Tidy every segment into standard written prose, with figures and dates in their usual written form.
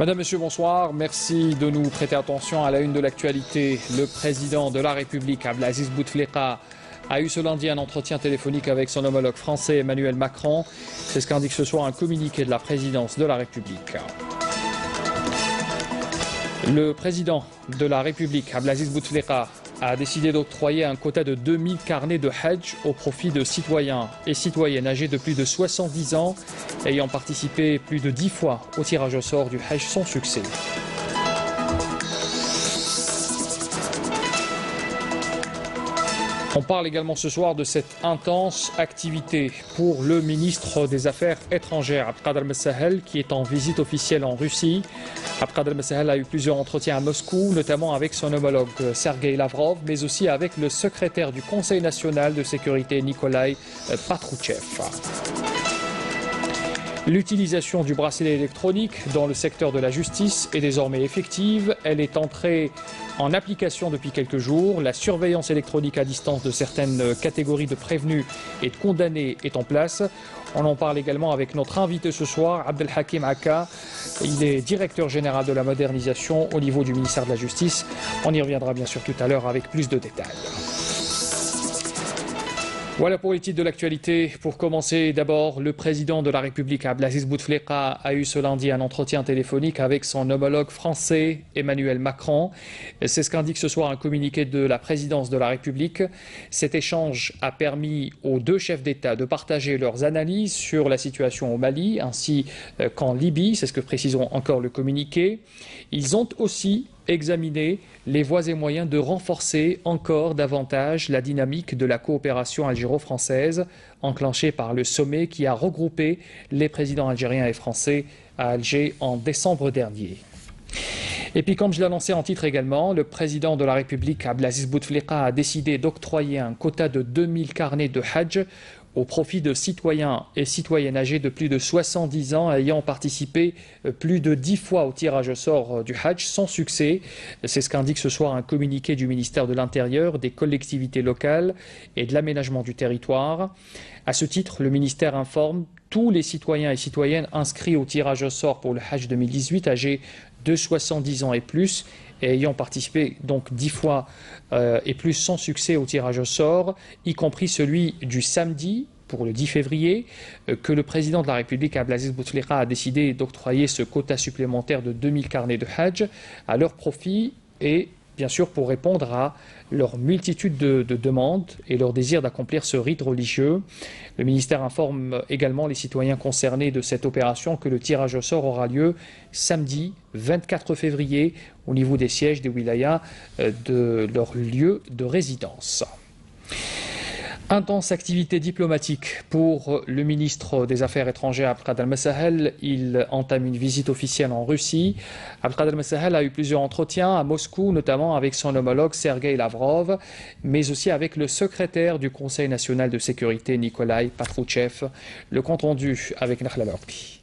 Madame, Monsieur, bonsoir. Merci de nous prêter attention à la une de l'actualité. Le président de la République, Abdelaziz Bouteflika, a eu ce lundi un entretien téléphonique avec son homologue français Emmanuel Macron. C'est ce qu'indique ce soir un communiqué de la présidence de la République. Le président de la République, Abdelaziz Bouteflika, a décidé d'octroyer un quota de 2000 carnets de Hajj au profit de citoyens et citoyennes âgés de plus de 70 ans ayant participé plus de 10 fois au tirage au sort du Hajj sans succès. On parle également ce soir de cette intense activité pour le ministre des Affaires étrangères, Abdelkader Messahel, qui est en visite officielle en Russie. Abdelkader Messahel a eu plusieurs entretiens à Moscou, notamment avec son homologue Sergueï Lavrov, mais aussi avec le secrétaire du Conseil national de sécurité Nikolai Patrouchev. L'utilisation du bracelet électronique dans le secteur de la justice est désormais effective. Elle est entrée en application depuis quelques jours. La surveillance électronique à distance de certaines catégories de prévenus et de condamnés est en place. On en parle également avec notre invité ce soir, Abdelhakim Akka. Il est directeur général de la modernisation au niveau du ministère de la Justice. On y reviendra bien sûr tout à l'heure avec plus de détails. Voilà pour les titres de l'actualité. Pour commencer, d'abord, le président de la République, Abdelaziz Bouteflika, a eu ce lundi un entretien téléphonique avec son homologue français, Emmanuel Macron. C'est ce qu'indique ce soir un communiqué de la présidence de la République. Cet échange a permis aux deux chefs d'État de partager leurs analyses sur la situation au Mali ainsi qu'en Libye. C'est ce que précise encore le communiqué. Ils ont aussi examiner les voies et moyens de renforcer encore davantage la dynamique de la coopération algéro-française enclenchée par le sommet qui a regroupé les présidents algériens et français à Alger en décembre dernier. Et puis, comme je l'ai annoncé en titre également, le président de la République, Abdelaziz Bouteflika, a décidé d'octroyer un quota de 2000 carnets de Hajj au profit de citoyens et citoyennes âgés de plus de 70 ans ayant participé plus de 10 fois au tirage au sort du Hajj sans succès. C'est ce qu'indique ce soir un communiqué du ministère de l'Intérieur, des collectivités locales et de l'aménagement du territoire. À ce titre, le ministère informe tous les citoyens et citoyennes inscrits au tirage au sort pour le Hajj 2018 âgés de 70 ans et plus et ayant participé donc 10 fois et plus sans succès au tirage au sort, y compris celui du samedi pour le 10 février, que le président de la République, Abdelaziz Bouteflika, a décidé d'octroyer ce quota supplémentaire de 2000 carnets de Hajj à leur profit et bien sûr pour répondre à leur multitude de demandes et leur désir d'accomplir ce rite religieux. Le ministère informe également les citoyens concernés de cette opération que le tirage au sort aura lieu samedi 24 février au niveau des sièges des wilayas de leur lieu de résidence. Intense activité diplomatique pour le ministre des Affaires étrangères Abdelkader Messahel. Il entame une visite officielle en Russie. Abdelkader Messahel a eu plusieurs entretiens à Moscou, notamment avec son homologue Sergueï Lavrov, mais aussi avec le secrétaire du Conseil national de sécurité Nikolai Patrouchev. Le compte-rendu avec Nakhla Lorbi.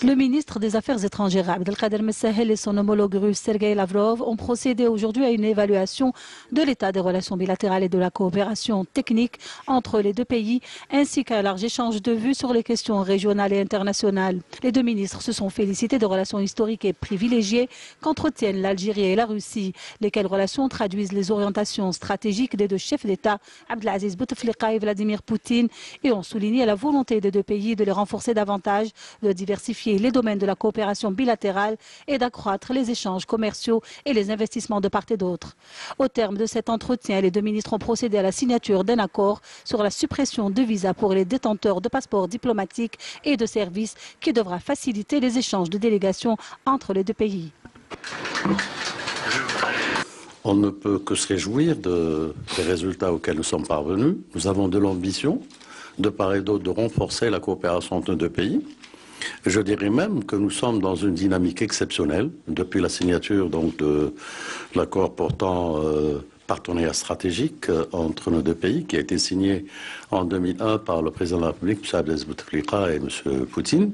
Le ministre des Affaires étrangères Abdelkader Messahel et son homologue russe Sergueï Lavrov ont procédé aujourd'hui à une évaluation de l'état des relations bilatérales et de la coopération technique entre les deux pays, ainsi qu'un large échange de vues sur les questions régionales et internationales. Les deux ministres se sont félicités de relations historiques et privilégiées qu'entretiennent l'Algérie et la Russie, lesquelles relations traduisent les orientations stratégiques des deux chefs d'État, Abdelaziz Bouteflika et Vladimir Poutine, et ont souligné la volonté des deux pays de les renforcer davantage, de diversifier les domaines de la coopération bilatérale et d'accroître les échanges commerciaux et les investissements de part et d'autre. Au terme de cet entretien, les deux ministres ont procédé à la signature d'un accord sur la suppression de visas pour les détenteurs de passeports diplomatiques et de services qui devra faciliter les échanges de délégations entre les deux pays. On ne peut que se réjouir des résultats auxquels nous sommes parvenus. Nous avons de l'ambition, de part et d'autre, de renforcer la coopération entre nos deux pays. Je dirais même que nous sommes dans une dynamique exceptionnelle depuis la signature donc, de l'accord portant partenariat stratégique entre nos deux pays qui a été signé en 2001 par le président de la République, M. Abdelaziz Bouteflika et M. Poutine.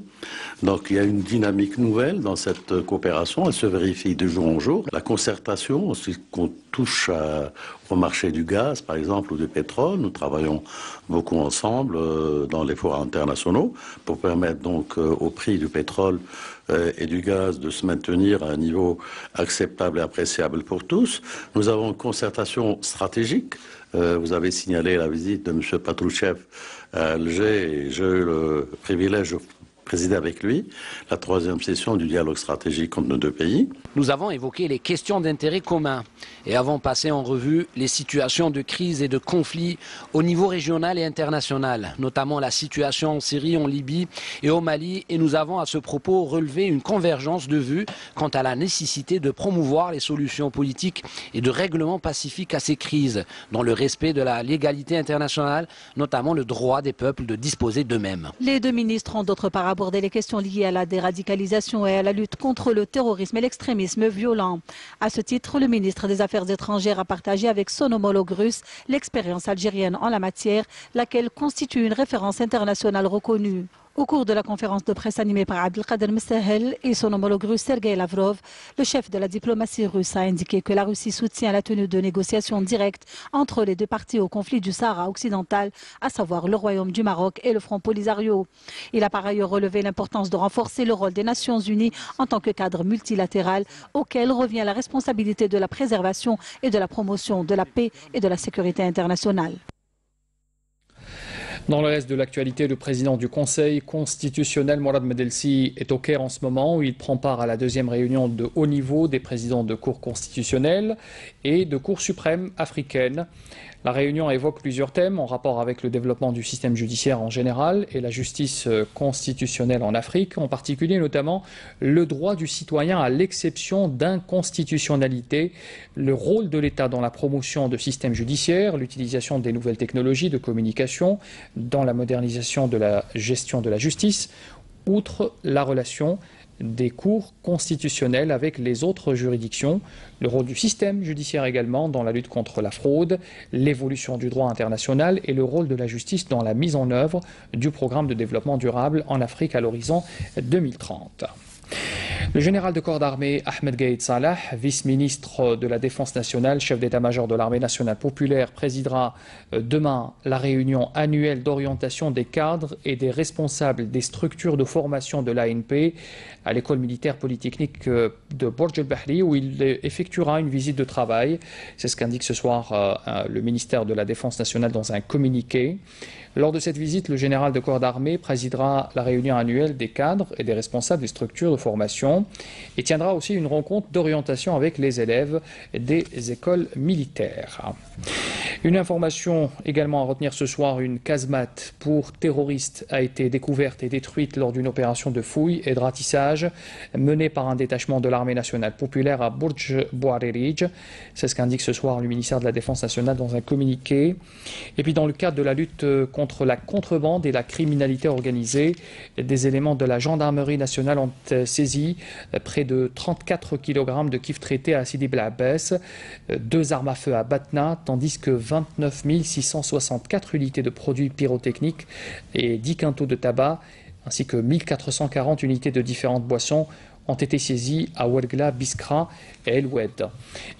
Donc il y a une dynamique nouvelle dans cette coopération, elle se vérifie de jour en jour. La concertation, aussi qu'on touche au marché du gaz, par exemple, ou du pétrole, nous travaillons beaucoup ensemble dans les forums internationaux pour permettre donc au prix du pétrole et du gaz de se maintenir à un niveau acceptable et appréciable pour tous. Nous avons une concertation stratégique. Vous avez signalé la visite de M. Patrouchev à Alger et j'ai eu le privilège de présider avec lui la 3e session du dialogue stratégique entre nos deux pays. Nous avons évoqué les questions d'intérêt commun et avons passé en revue les situations de crise et de conflit au niveau régional et international, notamment la situation en Syrie, en Libye et au Mali. Et nous avons à ce propos relevé une convergence de vues quant à la nécessité de promouvoir les solutions politiques et de règlement pacifique à ces crises, dans le respect de la légalité internationale, notamment le droit des peuples de disposer d'eux-mêmes. Les deux ministres ont d'autre part abordé les questions liées à la déradicalisation et à la lutte contre le terrorisme et l'extrémisme violent. À ce titre, le ministre des Affaires étrangères a partagé avec son homologue russe l'expérience algérienne en la matière, laquelle constitue une référence internationale reconnue. Au cours de la conférence de presse animée par Abdelkader Messahel et son homologue russe Sergei Lavrov, le chef de la diplomatie russe a indiqué que la Russie soutient la tenue de négociations directes entre les deux parties au conflit du Sahara occidental, à savoir le Royaume du Maroc et le Front Polisario. Il a par ailleurs relevé l'importance de renforcer le rôle des Nations Unies en tant que cadre multilatéral, auquel revient la responsabilité de la préservation et de la promotion de la paix et de la sécurité internationale. Dans le reste de l'actualité, le président du Conseil constitutionnel, Mourad Medelsi, est au Caire en ce moment où il prend part à la 2e réunion de haut niveau des présidents de cours constitutionnelles et de cours suprêmes africaines. La réunion évoque plusieurs thèmes en rapport avec le développement du système judiciaire en général et la justice constitutionnelle en Afrique, en particulier notamment le droit du citoyen à l'exception d'inconstitutionnalité, le rôle de l'État dans la promotion de systèmes judiciaires, l'utilisation des nouvelles technologies de communication dans la modernisation de la gestion de la justice, outre la relation des cours constitutionnels avec les autres juridictions, le rôle du système judiciaire également dans la lutte contre la fraude, l'évolution du droit international et le rôle de la justice dans la mise en œuvre du programme de développement durable en Afrique à l'horizon 2030. Le général de corps d'armée Ahmed Gaïd Salah, vice-ministre de la Défense nationale, chef d'état-major de l'armée nationale populaire, présidera demain la réunion annuelle d'orientation des cadres et des responsables des structures de formation de l'ANP à l'école militaire polytechnique de Bourj el-Bahri, où il effectuera une visite de travail. C'est ce qu'indique ce soir le ministère de la Défense nationale dans un communiqué. Lors de cette visite, le général de corps d'armée présidera la réunion annuelle des cadres et des responsables des structures de formation et tiendra aussi une rencontre d'orientation avec les élèves des écoles militaires. Une information également à retenir ce soir, une casemate pour terroristes a été découverte et détruite lors d'une opération de fouille et de ratissage menée par un détachement de l'armée nationale populaire à Bourj Bouarerij. C'est ce qu'indique ce soir le ministère de la Défense nationale dans un communiqué. Et puis dans le cadre de la lutte contre la contrebande et la criminalité organisée, des éléments de la gendarmerie nationale ont saisi près de 34 kg de kif traité à Sidi Bel Abbès, 2 armes à feu à Batna, tandis que 29 664 unités de produits pyrotechniques et 10 quintaux de tabac, ainsi que 1440 unités de différentes boissons ont été saisies à Ouergla, Biskra et El Oued.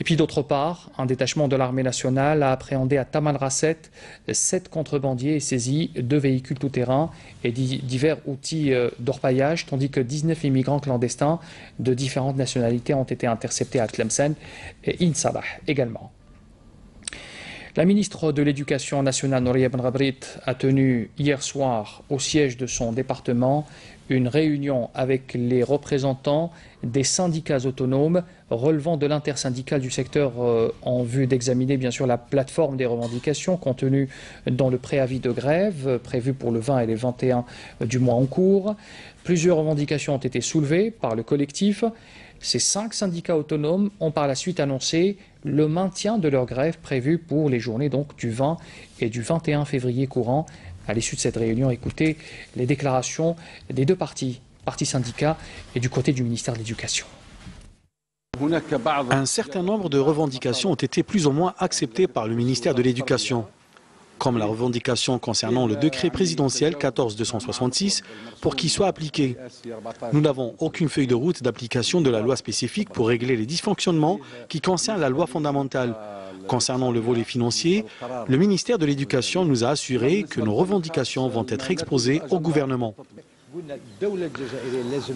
Et puis d'autre part, un détachement de l'armée nationale a appréhendé à Taman Rasset 7 contrebandiers et saisi 2 véhicules tout-terrain et divers outils d'orpaillage, tandis que 19 immigrants clandestins de différentes nationalités ont été interceptés à Tlemcen et Insalah également. La ministre de l'Éducation nationale, Nouria Ben Ghabrit, a tenu hier soir au siège de son département une réunion avec les représentants des syndicats autonomes relevant de l'intersyndicale du secteur en vue d'examiner bien sûr la plateforme des revendications contenues dans le préavis de grève prévu pour le 20 et le 21 du mois en cours. Plusieurs revendications ont été soulevées par le collectif. Ces 5 syndicats autonomes ont par la suite annoncé le maintien de leur grève prévue pour les journées donc du 20 et du 21 février courant. À l'issue de cette réunion, écoutez les déclarations des deux partis syndicats et du côté du ministère de l'Éducation. Un certain nombre de revendications ont été plus ou moins acceptées par le ministère de l'Éducation. comme la revendication concernant le décret présidentiel 14266 pour qu'il soit appliqué. Nous n'avons aucune feuille de route d'application de la loi spécifique pour régler les dysfonctionnements qui concernent la loi fondamentale. Concernant le volet financier, le ministère de l'Éducation nous a assuré que nos revendications vont être exposées au gouvernement.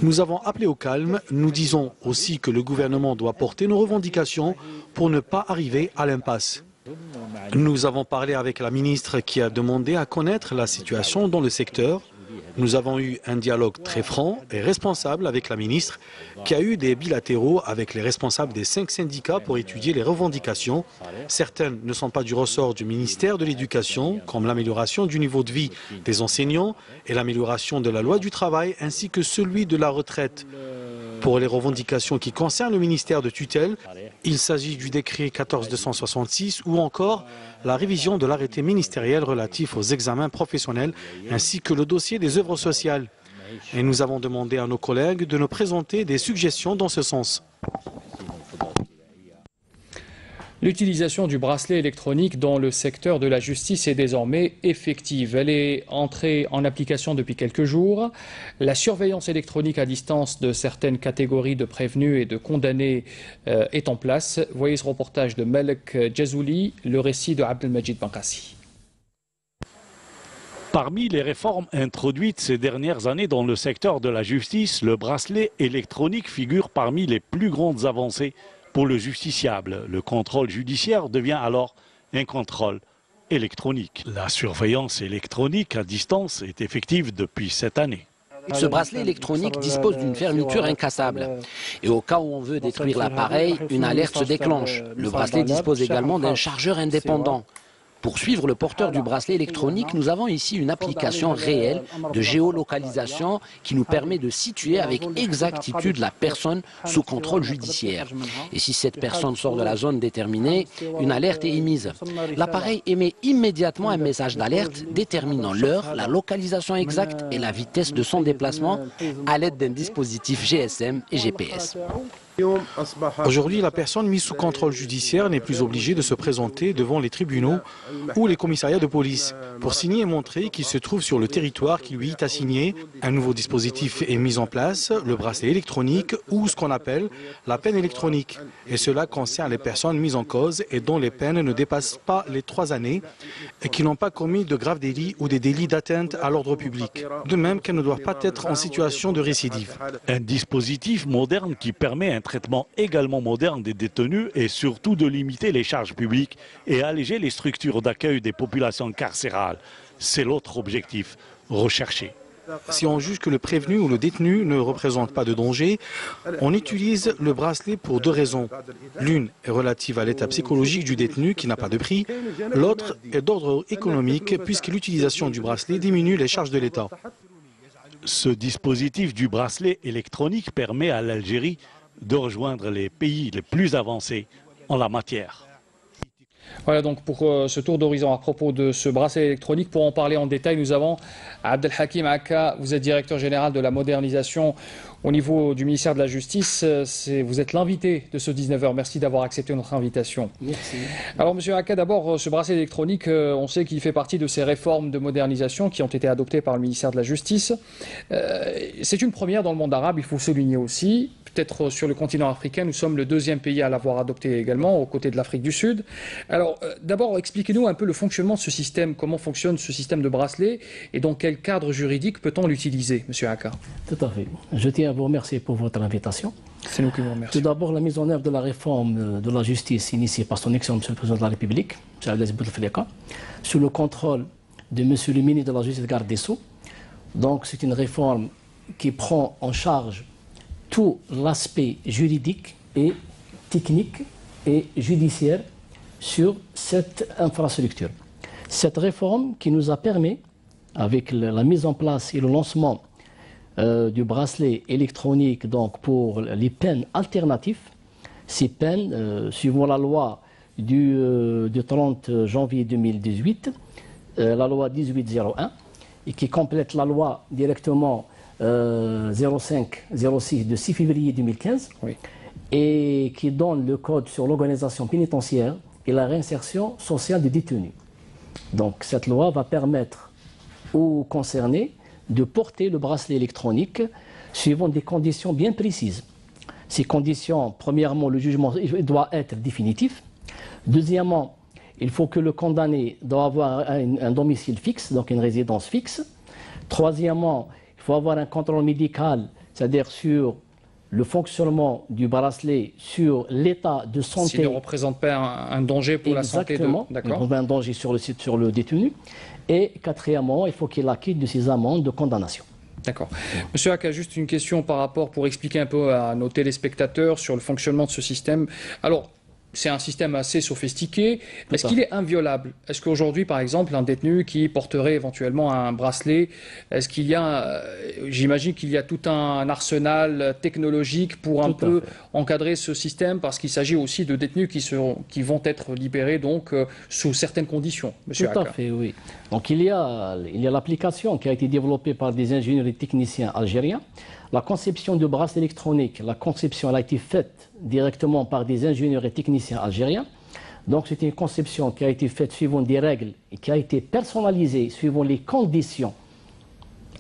Nous avons appelé au calme. Nous disons aussi que le gouvernement doit porter nos revendications pour ne pas arriver à l'impasse. Nous avons parlé avec la ministre qui a demandé à connaître la situation dans le secteur. Nous avons eu un dialogue très franc et responsable avec la ministre qui a eu des bilatéraux avec les responsables des 5 syndicats pour étudier les revendications. Certaines ne sont pas du ressort du ministère de l'Éducation, comme l'amélioration du niveau de vie des enseignants et l'amélioration de la loi du travail ainsi que celui de la retraite. Pour les revendications qui concernent le ministère de tutelle, il s'agit du décret 14266 ou encore la révision de l'arrêté ministériel relatif aux examens professionnels ainsi que le dossier des œuvres sociales. Et nous avons demandé à nos collègues de nous présenter des suggestions dans ce sens. L'utilisation du bracelet électronique dans le secteur de la justice est désormais effective. Elle est entrée en application depuis quelques jours. La surveillance électronique à distance de certaines catégories de prévenus et de condamnés est en place. Voyez ce reportage de Malek Djazouli, le récit de Abdelmajid Bankassi. Parmi les réformes introduites ces dernières années dans le secteur de la justice, le bracelet électronique figure parmi les plus grandes avancées. Pour le justiciable, le contrôle judiciaire devient alors un contrôle électronique. La surveillance électronique à distance est effective depuis cette année. Ce bracelet électronique dispose d'une fermeture incassable. Et au cas où on veut détruire l'appareil, une alerte se déclenche. Le bracelet dispose également d'un chargeur indépendant. Pour suivre le porteur du bracelet électronique, nous avons ici une application réelle de géolocalisation qui nous permet de situer avec exactitude la personne sous contrôle judiciaire. Et si cette personne sort de la zone déterminée, une alerte est émise. L'appareil émet immédiatement un message d'alerte déterminant l'heure, la localisation exacte et la vitesse de son déplacement à l'aide d'un dispositif GSM et GPS. Aujourd'hui, la personne mise sous contrôle judiciaire n'est plus obligée de se présenter devant les tribunaux ou les commissariats de police pour signer et montrer qu'il se trouve sur le territoire qui lui est assigné. Un nouveau dispositif est mis en place, le bracelet électronique ou ce qu'on appelle la peine électronique. Et cela concerne les personnes mises en cause et dont les peines ne dépassent pas les 3 années et qui n'ont pas commis de graves délits ou des délits d'atteinte à l'ordre public. De même qu'elles ne doivent pas être en situation de récidive. Un dispositif moderne qui permet un traitement également moderne des détenus et surtout de limiter les charges publiques et alléger les structures d'accueil des populations carcérales. C'est l'autre objectif recherché. Si on juge que le prévenu ou le détenu ne représente pas de danger, on utilise le bracelet pour 2 raisons. L'une est relative à l'état psychologique du détenu qui n'a pas de prix. L'autre est d'ordre économique puisque l'utilisation du bracelet diminue les charges de l'État. Ce dispositif du bracelet électronique permet à l'Algérie de rejoindre les pays les plus avancés en la matière. Voilà donc pour ce tour d'horizon à propos de ce bracelet électronique. Pour en parler en détail, nous avons Abdelhakim Akka, vous êtes directeur général de la modernisation au niveau du ministère de la Justice. Vous êtes l'invité de ce 19h. Merci d'avoir accepté notre invitation. Merci. Alors Monsieur Akka, d'abord ce bracelet électronique, on sait qu'il fait partie de ces réformes de modernisation qui ont été adoptées par le ministère de la Justice. C'est une première dans le monde arabe, il faut souligner aussi. Peut-être sur le continent africain, nous sommes le 2e pays à l'avoir adopté également, aux côtés de l'Afrique du Sud. Alors, d'abord, expliquez-nous un peu le fonctionnement de ce système, comment fonctionne ce système de bracelet et dans quel cadre juridique peut-on l'utiliser, Monsieur Akka? Tout à fait. Je tiens à vous remercier pour votre invitation. C'est nous qui vous remercions. Tout d'abord, la mise en œuvre de la réforme de la justice initiée par son excellence Monsieur le Président de la République, M. Abdelaziz Bouteflika, sous le contrôle de Monsieur le ministre de la Justice, garde des Sceaux. Donc, c'est une réforme qui prend en charge tout l'aspect juridique et technique et judiciaire sur cette infrastructure. Cette réforme qui nous a permis, avec la mise en place et le lancement du bracelet électronique donc pour les peines alternatives, ces peines, suivant la loi du 30 janvier 2018, la loi 1801, et qui complète la loi directement 05-06 de 6 février 2015, oui, et qui donne le code sur l'organisation pénitentiaire et la réinsertion sociale des détenus. Donc cette loi va permettre aux concernés de porter le bracelet électronique suivant des conditions bien précises. Ces conditions, premièrement, le jugement doit être définitif. Deuxièmement, il faut que le condamné doit avoir un domicile fixe, donc une résidence fixe. Troisièmement, il faut avoir un contrôle médical, c'est-à-dire sur le fonctionnement du bracelet, sur l'état de santé. S'il ne représente pas un danger pour la santé. Exactement, un danger sur le détenu. Et quatrièmement, il faut qu'il acquitte de ses amendes de condamnation. D'accord. Monsieur Aka, juste une question par rapport, pour expliquer un peu à nos téléspectateurs sur le fonctionnement de ce système. Alors, c'est un système assez sophistiqué. Est-ce qu'il est inviolable? Est-ce qu'aujourd'hui, par exemple, un détenu qui porterait éventuellement un bracelet, est-ce qu'il y a, j'imagine qu'il y a tout un arsenal technologique pour un peu encadrer ce système, parce qu'il s'agit aussi de détenus qui vont être libérés donc sous certaines conditions, monsieur Aka. Tout à fait, oui. Donc il y a l'application qui a été développée par des ingénieurs et techniciens algériens. La conception du bracelet électronique, la conception elle a été faite directement par des ingénieurs et techniciens algériens. Donc c'est une conception qui a été faite suivant des règles et qui a été personnalisée suivant les conditions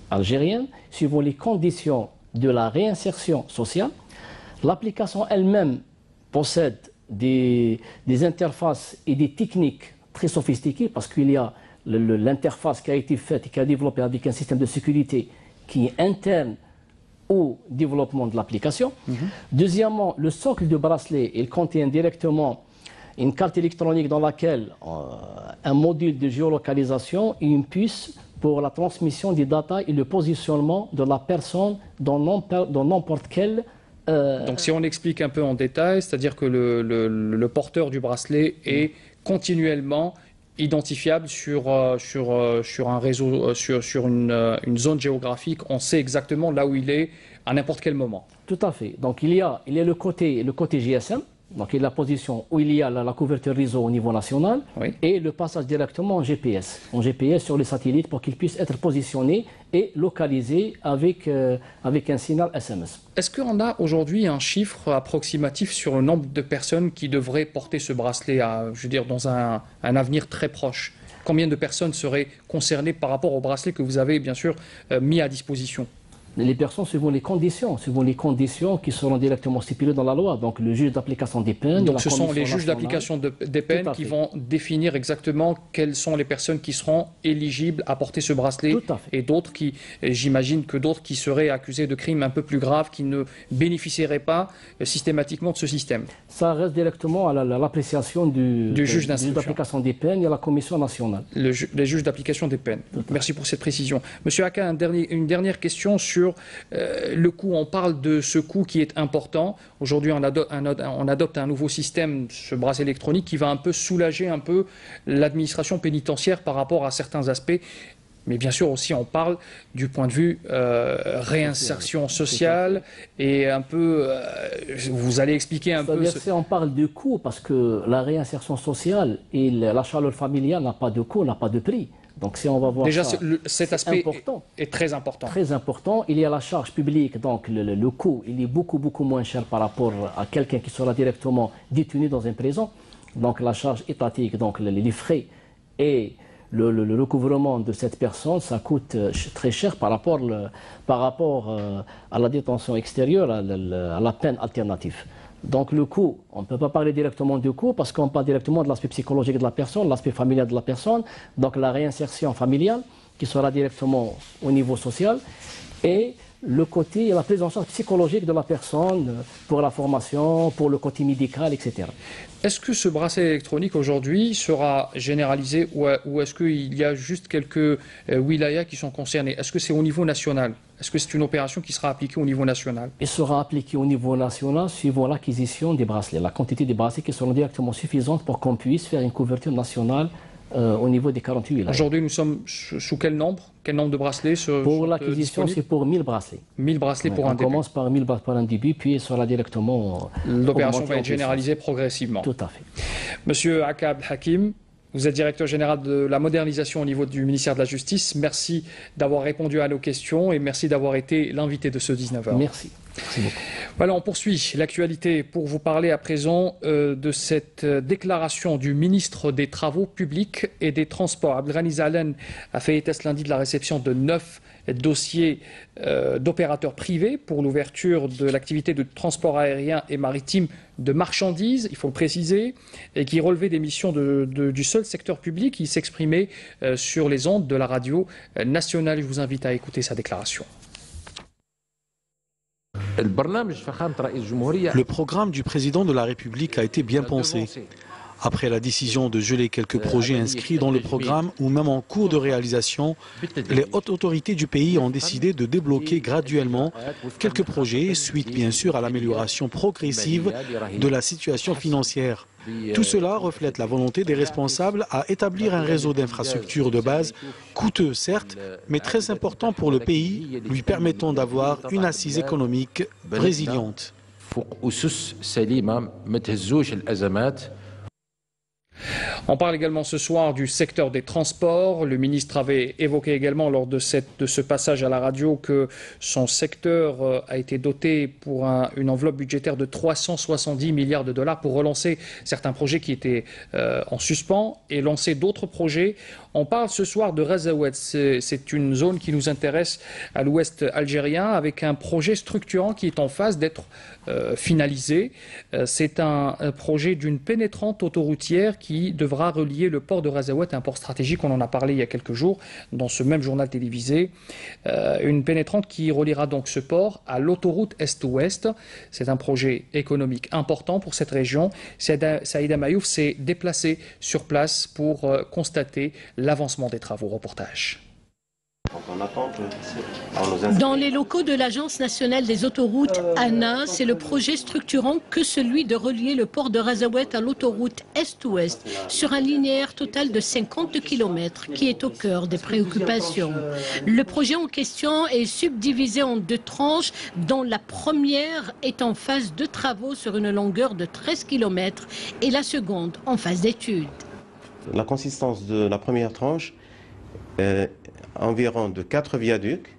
algériennes, suivant les conditions de la réinsertion sociale. L'application elle-même possède des interfaces et des techniques très sophistiquées, parce qu'il y a l'interface qui a été faite et qui a développé avec un système de sécurité qui est interne au développement de l'application. Deuxièmement, le socle de bracelet, il contient directement une carte électronique dans laquelle un module de géolocalisation et une puce pour la transmission des datas et le positionnement de la personne dans n'importe quel... Donc si on explique un peu en détail, c'est-à-dire que le porteur du bracelet est continuellement identifiable sur un réseau, sur une zone géographique. On sait exactement là où il est à n'importe quel moment. Tout à fait. Donc il y a le côté GSM, donc il y a la position où il y a la couverture réseau au niveau national, oui, et le passage directement en GPS sur les satellites pour qu'il puisse être positionné et localisé avec un signal SMS. Est-ce qu'on a aujourd'hui un chiffre approximatif sur le nombre de personnes qui devraient porter ce bracelet, je veux dire, dans un avenir très proche? Combien de personnes seraient concernées par rapport au bracelet que vous avez bien sûr mis à disposition? Les personnes suivant les conditions qui seront directement stipulées dans la loi. Donc le juge d'application des peines. Donc ce sont les juges d'application des peines qui vont définir exactement quelles sont les personnes qui seront éligibles à porter ce bracelet, et d'autres qui, j'imagine que d'autres qui seraient accusés de crimes un peu plus graves, qui ne bénéficieraient pas systématiquement de ce système. Ça reste directement à l'appréciation du juge d'application des peines et à la commission nationale. Les juges d'application des peines. Merci pour cette précision. Monsieur Aka, une dernière question sur le coût. On parle de ce coût qui est important. Aujourd'hui, on adopte un nouveau système, ce bracelet électronique, qui va un peu soulager un peu l'administration pénitentiaire par rapport à certains aspects. Mais bien sûr aussi, on parle du point de vue réinsertion sociale et un peu, vous allez expliquer un peu... On parle de coût parce que la réinsertion sociale et la chaleur familiale n'a pas de coût, n'a pas de prix. Donc si on va voir déjà, ça, cet aspect est très important. Très important. Il y a la charge publique, donc le coût, il est beaucoup moins cher par rapport à quelqu'un qui sera directement détenu dans une prison. Donc la charge étatique, donc les frais et le recouvrement de cette personne, ça coûte très cher par rapport à la détention extérieure, à la peine alternative. Donc le coût, on ne peut pas parler directement du coût parce qu'on parle directement de l'aspect psychologique de la personne, l'aspect familial de la personne, donc la réinsertion familiale qui sera directement au niveau social, et le côté, la prise en charge psychologique de la personne pour la formation, pour le côté médical, etc. Est-ce que ce bracelet électronique aujourd'hui sera généralisé ou est-ce qu'il y a juste quelques wilayas qui sont concernés? Est-ce que c'est au niveau national? Est-ce que c'est une opération qui sera appliquée au niveau national? Il sera appliqué au niveau national suivant l'acquisition des bracelets, la quantité des bracelets qui seront directement suffisantes pour qu'on puisse faire une couverture nationale au niveau des 48 wilayas. Aujourd'hui, nous sommes sous quel nombre? Quel nombre de bracelets Pour l'acquisition, c'est pour 1000 bracelets. 1000 bracelets pour un début. On commence par 1000 bracelets pour un début, puis il sera directement... L'opération va être généralisée progressivement. Tout à fait. Monsieur Aka Abdelhakim, vous êtes directeur général de la modernisation au niveau du ministère de la Justice. Merci d'avoir répondu à nos questions et merci d'avoir été l'invité de ce 19h. Merci. Merci beaucoup. Voilà, on poursuit l'actualité pour vous parler à présent de cette déclaration du ministre des Travaux publics et des Transports. Abdelghani Zahlan a fait état ce lundi de la réception de 9 dossiers d'opérateurs privés pour l'ouverture de l'activité de transport aérien et maritime de marchandises, il faut le préciser, et qui relevaient des missions du seul secteur public qui s'exprimait sur les ondes de la radio nationale. Je vous invite à écouter sa déclaration. Le programme du président de la République a été bien pensé. Après la décision de geler quelques projets inscrits dans le programme ou même en cours de réalisation, les hautes autorités du pays ont décidé de débloquer graduellement quelques projets, suite bien sûr à l'amélioration progressive de la situation financière. Tout cela reflète la volonté des responsables à établir un réseau d'infrastructures de base, coûteux certes, mais très important pour le pays, lui permettant d'avoir une assise économique résiliente. On parle également ce soir du secteur des transports. Le ministre avait évoqué également lors de ce passage à la radio que son secteur a été doté pour une enveloppe budgétaire de 370 milliards de dollars pour relancer certains projets qui étaient en suspens et lancer d'autres projets. On parle ce soir de Razawet. C'est une zone qui nous intéresse à l'ouest algérien avec un projet structurant qui est en phase d'être finalisé. C'est un projet d'une pénétrante autoroutière qui devra relier le port de Razawet, un port stratégique, on en a parlé il y a quelques jours dans ce même journal télévisé. Une pénétrante qui reliera donc ce port à l'autoroute Est-Ouest. C'est un projet économique important pour cette région. Saïda Mayouf s'est déplacé sur place pour constater l'avancement des travaux. Reportage. Dans les locaux de l'Agence nationale des autoroutes, ANA, c'est le projet structurant que celui de relier le port de Razawet à l'autoroute Est-Ouest sur un linéaire total de 50 km qui est au cœur des préoccupations. Le projet en question est subdivisé en 2 tranches, dont la première est en phase de travaux sur une longueur de 13 km et la seconde en phase d'études. La consistance de la première tranche est environ de 4 viaducs,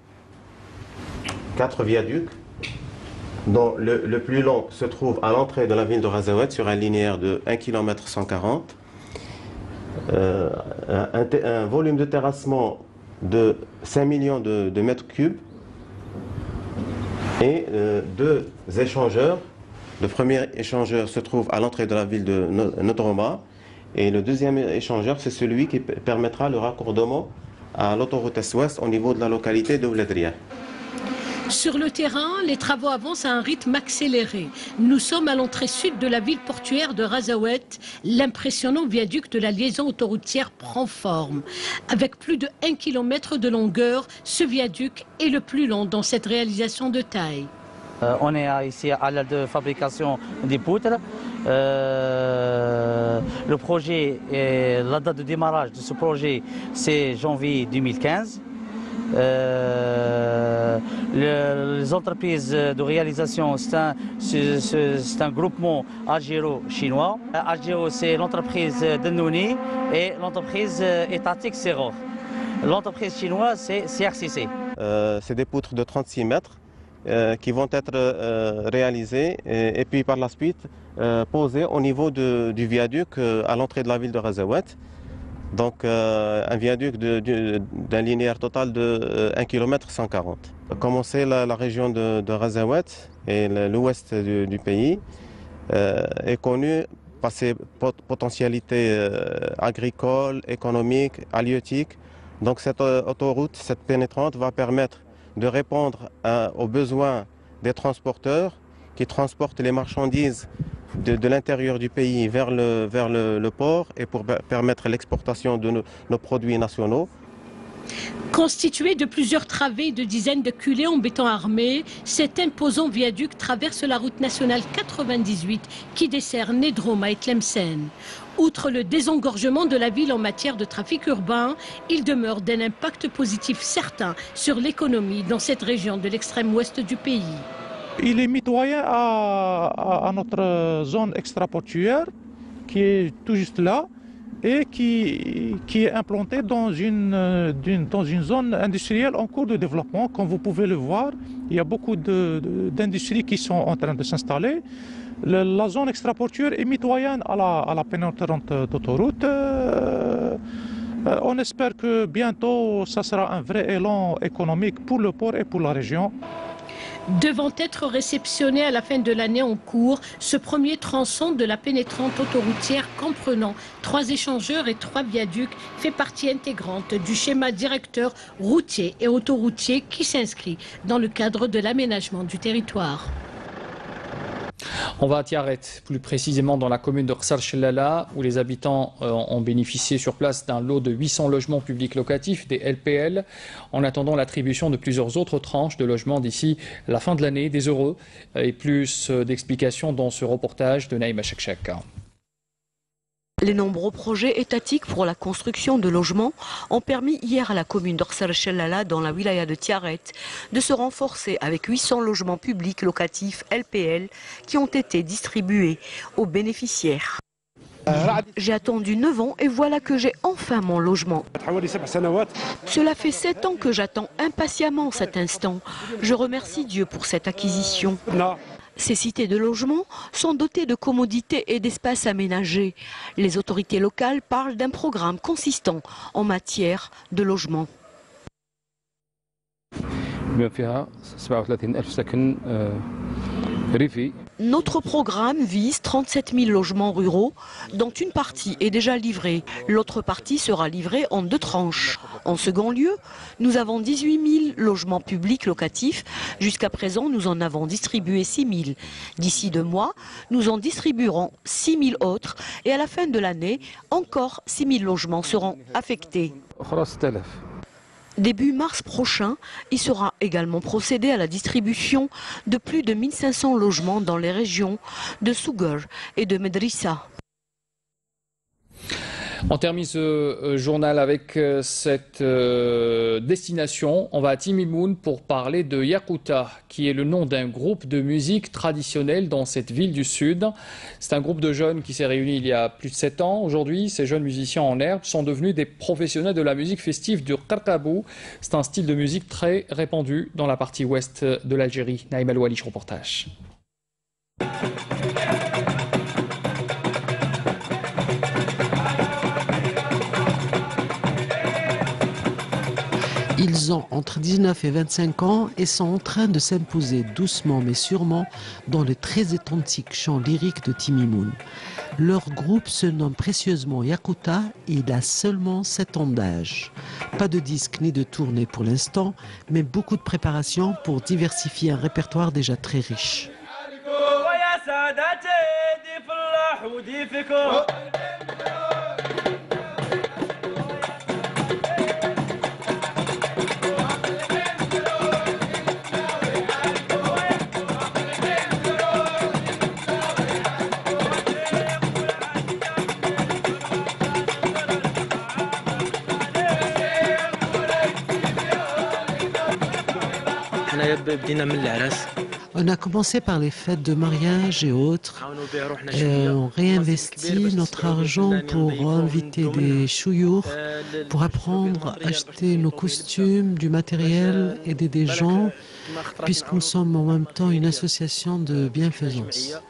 dont le plus long se trouve à l'entrée de la ville de Razawet sur un linéaire de 1 km 140, un volume de terrassement de 5 millions de mètres cubes et 2 échangeurs. Le premier échangeur se trouve à l'entrée de la ville de Nodroma et le deuxième échangeur, c'est celui qui permettra le raccordement à l'autoroute Est-Ouest au niveau de la localité de Ouladria. Sur le terrain, les travaux avancent à un rythme accéléré. Nous sommes à l'entrée sud de la ville portuaire de Razawet. L'impressionnant viaduc de la liaison autoroutière prend forme. Avec plus de 1 km de longueur, ce viaduc est le plus long dans cette réalisation de taille. On est ici à l'aile de fabrication des poutres. Le projet, la date de démarrage de ce projet, c'est janvier 2015. Les entreprises de réalisation, c'est un groupement algéro-chinois. Algéro, c'est l'entreprise de Nouni et l'entreprise étatique Seror. L'entreprise chinoise, c'est CRCC. C'est des poutres de 36 mètres. Qui vont être réalisés et puis par la suite posés au niveau du viaduc à l'entrée de la ville de Razawet. Donc un viaduc d'un linéaire total de 1 km 140. Commencer la région de Razawet et l'ouest du pays est connu par ses potentialités agricoles, économiques, halieutiques. Donc cette autoroute, cette pénétrante va permettre de répondre aux besoins des transporteurs qui transportent les marchandises de l'intérieur du pays vers le port et pour permettre l'exportation de nos produits nationaux. Constitué de plusieurs travées et de dizaines de culées en béton armé, cet imposant viaduc traverse la route nationale 98 qui dessert Nedroma et Tlemcen. Outre le désengorgement de la ville en matière de trafic urbain, il demeure d'un impact positif certain sur l'économie dans cette région de l'extrême ouest du pays. Il est mitoyen à notre zone extraportuaire qui est tout juste là. et qui est implanté dans une zone industrielle en cours de développement. Comme vous pouvez le voir, il y a beaucoup d'industries qui sont en train de s'installer. La zone extraportuaire est mitoyenne à la pénétrante d'autoroute. On espère que bientôt, ça sera un vrai élan économique pour le port et pour la région. Devant être réceptionné à la fin de l'année en cours, ce premier tronçon de la pénétrante autoroutière comprenant 3 échangeurs et 3 viaducs fait partie intégrante du schéma directeur routier et autoroutier qui s'inscrit dans le cadre de l'aménagement du territoire. On va à Tiaret, plus précisément dans la commune de Ksar Chellala, où les habitants ont bénéficié sur place d'un lot de 800 logements publics locatifs, des LPL, en attendant l'attribution de plusieurs autres tranches de logements d'ici la fin de l'année. Des heureux et plus d'explications dans ce reportage de Naïma Chekchek. Les nombreux projets étatiques pour la construction de logements ont permis hier à la commune d'Orsar Chellala, dans la wilaya de Tiaret, de se renforcer avec 800 logements publics locatifs LPL qui ont été distribués aux bénéficiaires. J'ai attendu 9 ans et voilà que j'ai enfin mon logement. Cela fait 7 ans que j'attends impatiemment cet instant. Je remercie Dieu pour cette acquisition. Ces cités de logements sont dotées de commodités et d'espaces aménagés. Les autorités locales parlent d'un programme consistant en matière de logement. Notre programme vise 37 000 logements ruraux, dont une partie est déjà livrée. L'autre partie sera livrée en 2 tranches. En second lieu, nous avons 18 000 logements publics locatifs. Jusqu'à présent, nous en avons distribué 6 000. D'ici 2 mois, nous en distribuerons 6 000 autres. Et à la fin de l'année, encore 6 000 logements seront affectés. Début mars prochain, il sera également procédé à la distribution de plus de 1500 logements dans les régions de Sougar et de Medrissa. On termine ce journal avec cette destination. On va à Timimoun pour parler de Yakuta, qui est le nom d'un groupe de musique traditionnelle dans cette ville du sud. C'est un groupe de jeunes qui s'est réuni il y a plus de 7 ans. Aujourd'hui, ces jeunes musiciens en herbe sont devenus des professionnels de la musique festive du Qarqabou. C'est un style de musique très répandu dans la partie ouest de l'Algérie. Naïm Al-Walish, reportage. Ils ont entre 19 et 25 ans et sont en train de s'imposer doucement mais sûrement dans le très authentique chant lyrique de Timimoun. Leur groupe se nomme précieusement Yakuta et il a seulement 7 ans d'âge. Pas de disque ni de tournée pour l'instant, mais beaucoup de préparation pour diversifier un répertoire déjà très riche. On a commencé par les fêtes de mariage et autres. On réinvestit notre argent pour inviter des chouyours, pour apprendre à acheter nos costumes, du matériel, aider des gens, puisque nous sommes en même temps une association de bienfaisance.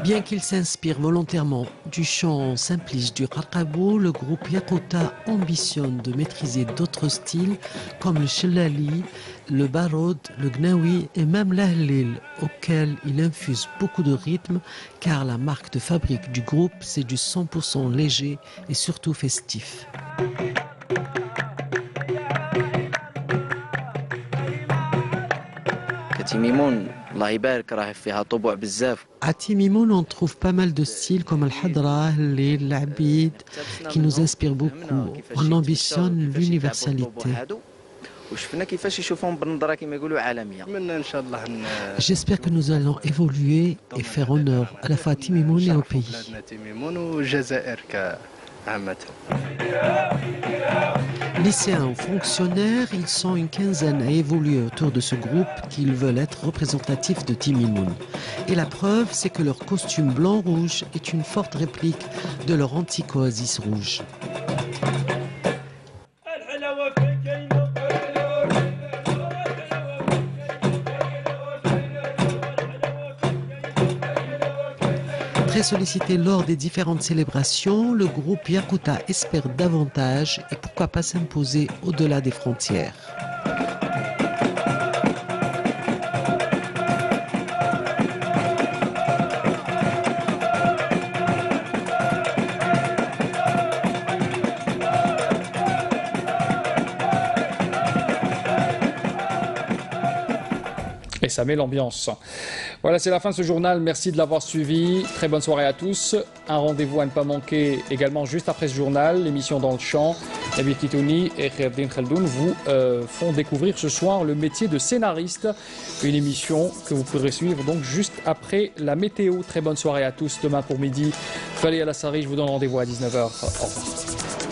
Bien qu'il s'inspire volontairement du chant simpliste du Qarqabou, le groupe Yakuta ambitionne de maîtriser d'autres styles comme le Chellali, le Barod, le Gnawi et même l'Ahlil, auquel il infuse beaucoup de rythme car la marque de fabrique du groupe c'est du 100% léger et surtout festif. À Timimoun, on trouve pas mal de styles comme Al-Hadra, Al-Lil, L'Abid, qui nous inspirent beaucoup. On ambitionne l'universalité. J'espère que nous allons évoluer et faire honneur à la fois à Timimoun et au pays. Lycéens ou fonctionnaires, ils sont une quinzaine à évoluer autour de ce groupe qu'ils veulent être représentatifs de Timimoun. Et la preuve, c'est que leur costume blanc-rouge est une forte réplique de leur antique oasis rouge. Très sollicité lors des différentes célébrations, le groupe Yakuta espère davantage et pourquoi pas s'imposer au-delà des frontières. Et ça met l'ambiance. Voilà, c'est la fin de ce journal. Merci de l'avoir suivi. Très bonne soirée à tous. Un rendez-vous à ne pas manquer également juste après ce journal. L'émission Dans le Champ. Nabil Kitouni et Kherdin Khaldoun vous font découvrir ce soir le métier de scénariste. Une émission que vous pourrez suivre donc juste après la météo. Très bonne soirée à tous. Demain pour midi, Fali Alassari, je vous donne rendez-vous à 19h. Au revoir.